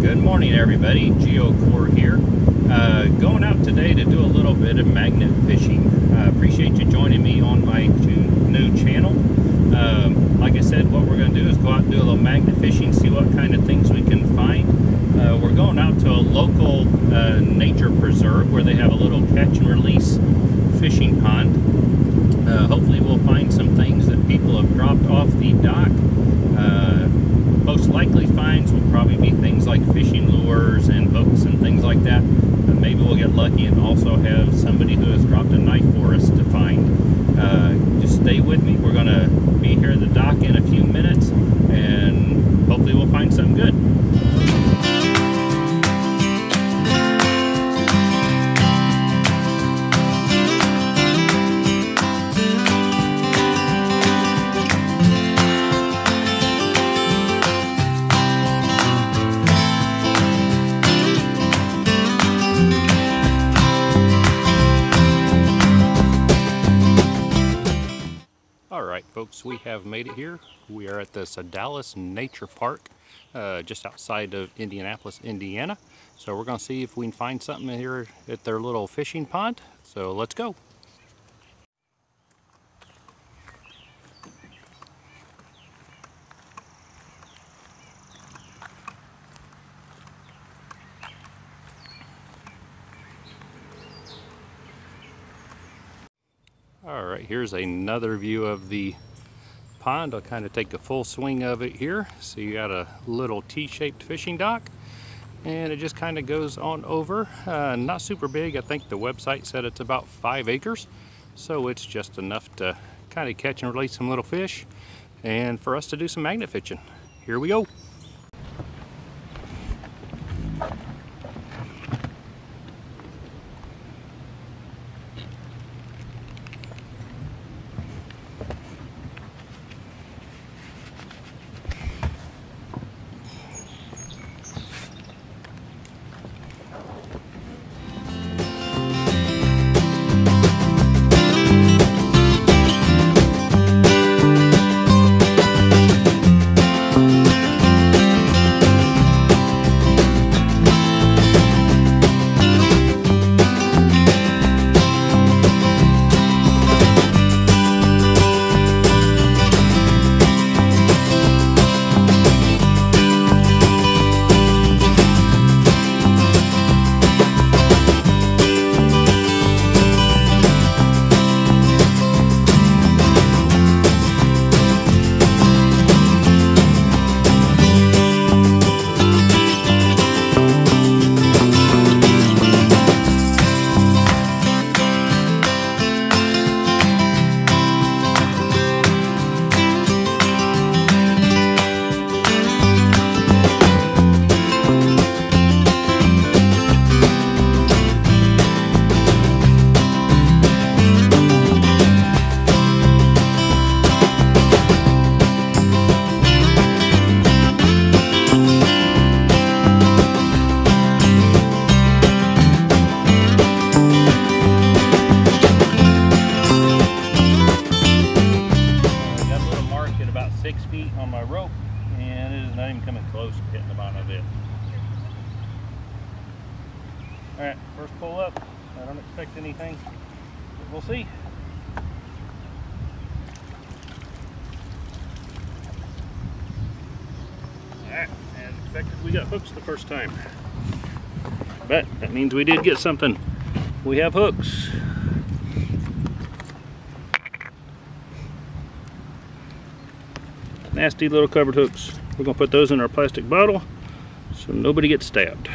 Good morning, everybody. GeoCore here. Going out today to do a little bit of magnet fishing. Appreciate you joining me on my new channel. Like I said, what we're going to do is go out and do a little magnet fishing, see what kind of things we can find. We're going out to a local nature preserve where they have a little catch and release fishing pond. Hopefully we'll find some things that people have dropped off the dock. Most likely finds will probably be things like fishing lures and hooks and things like that. Maybe we'll get lucky and also have somebody who has dropped a knife for us to find. Just stay with me. We're going to be here at the dock in a few minutes and hopefully we'll find something good. Alright folks, we have made it here. We are at the Sodalis Nature Park, just outside of Indianapolis, Indiana. So we're going to see if we can find something here at their little fishing pond. So let's go. Alright, here's another view of the pond. I'll kind of take a full swing of it here. So you got a little T-shaped fishing dock and it just kind of goes on over. Not super big. I think the website said it's about 5 acres. So it's just enough to kind of catch and release some little fish and for us to do some magnet fishing. Here we go. On my rope, and it is not even coming close to hitting the bottom of it. Alright, first pull up. I don't expect anything, but we'll see. Alright, as expected, we got hooks the first time. But that means we did get something. We have hooks. Nasty little covered hooks. We're going to put those in our plastic bottle so nobody gets stabbed.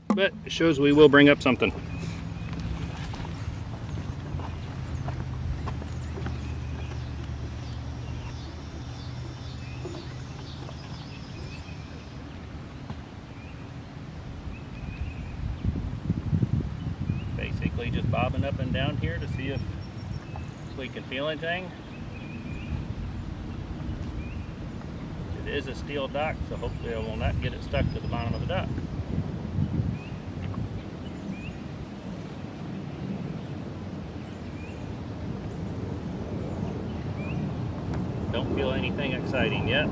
But it shows we will bring up something. Basically just bobbing up and down here to see if we can feel anything. It is a steel dock, so hopefully I will not get it stuck to the bottom of the dock. Don't feel anything exciting yet.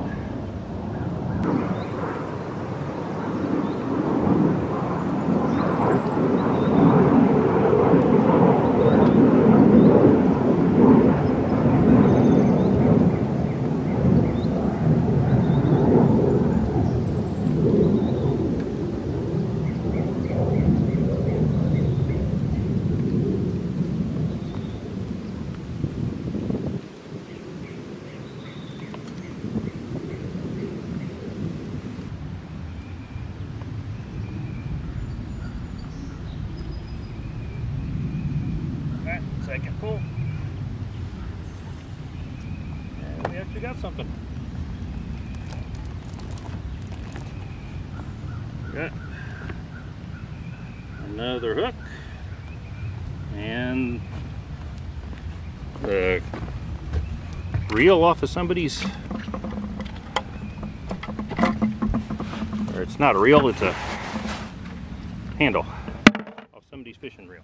Second pull, and we actually got something. Got another hook, and the reel off of somebody's, or it's not a reel, it's a handle off somebody's fishing reel.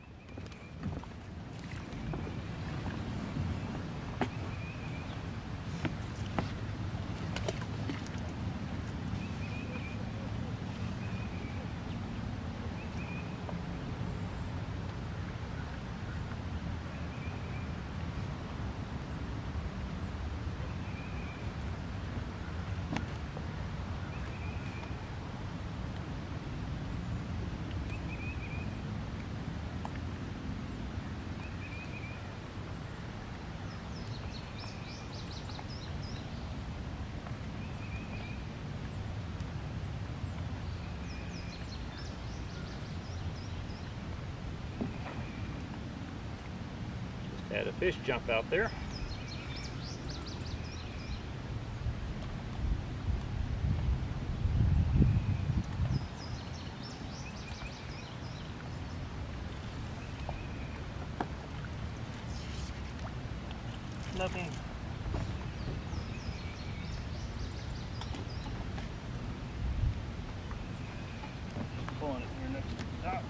Had a fish jump out there. Nothing. Pulling it here next to the dock.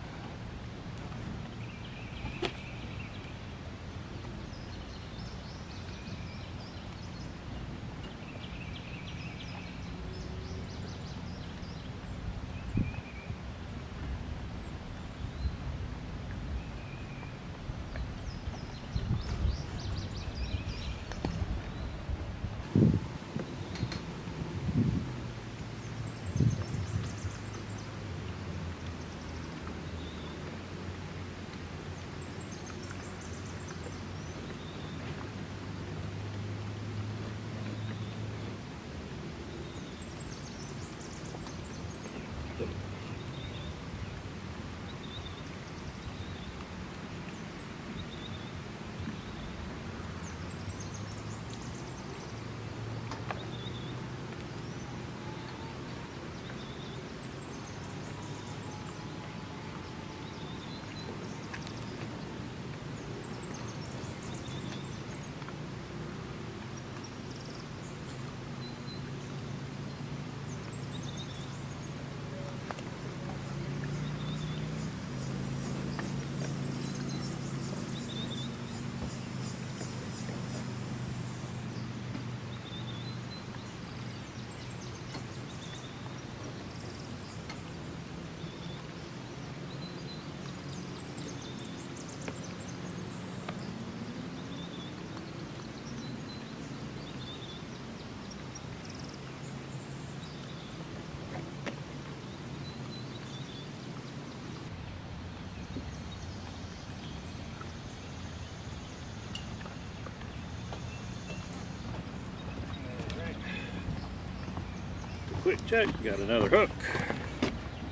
Quick check, got another hook.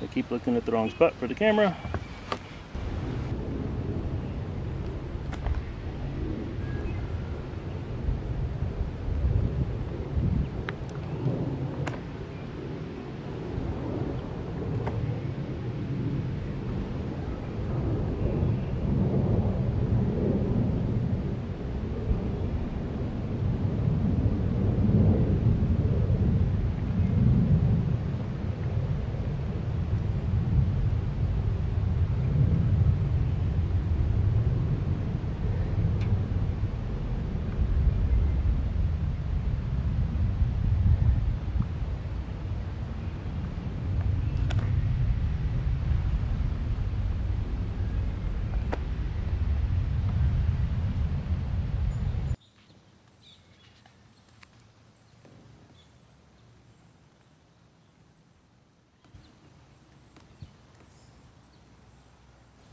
I keep looking at the wrong spot for the camera.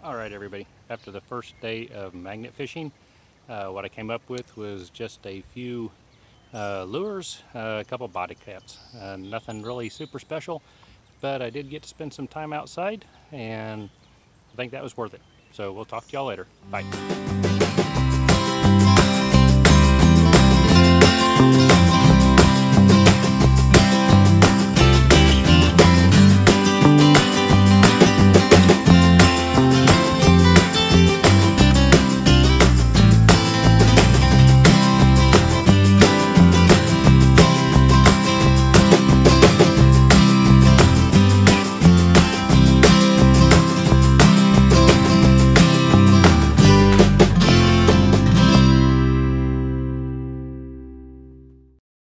All right, everybody, after the first day of magnet fishing, what I came up with was just a few lures, a couple body caps. Nothing really super special, but I did get to spend some time outside, and I think that was worth it. So we'll talk to y'all later. Bye.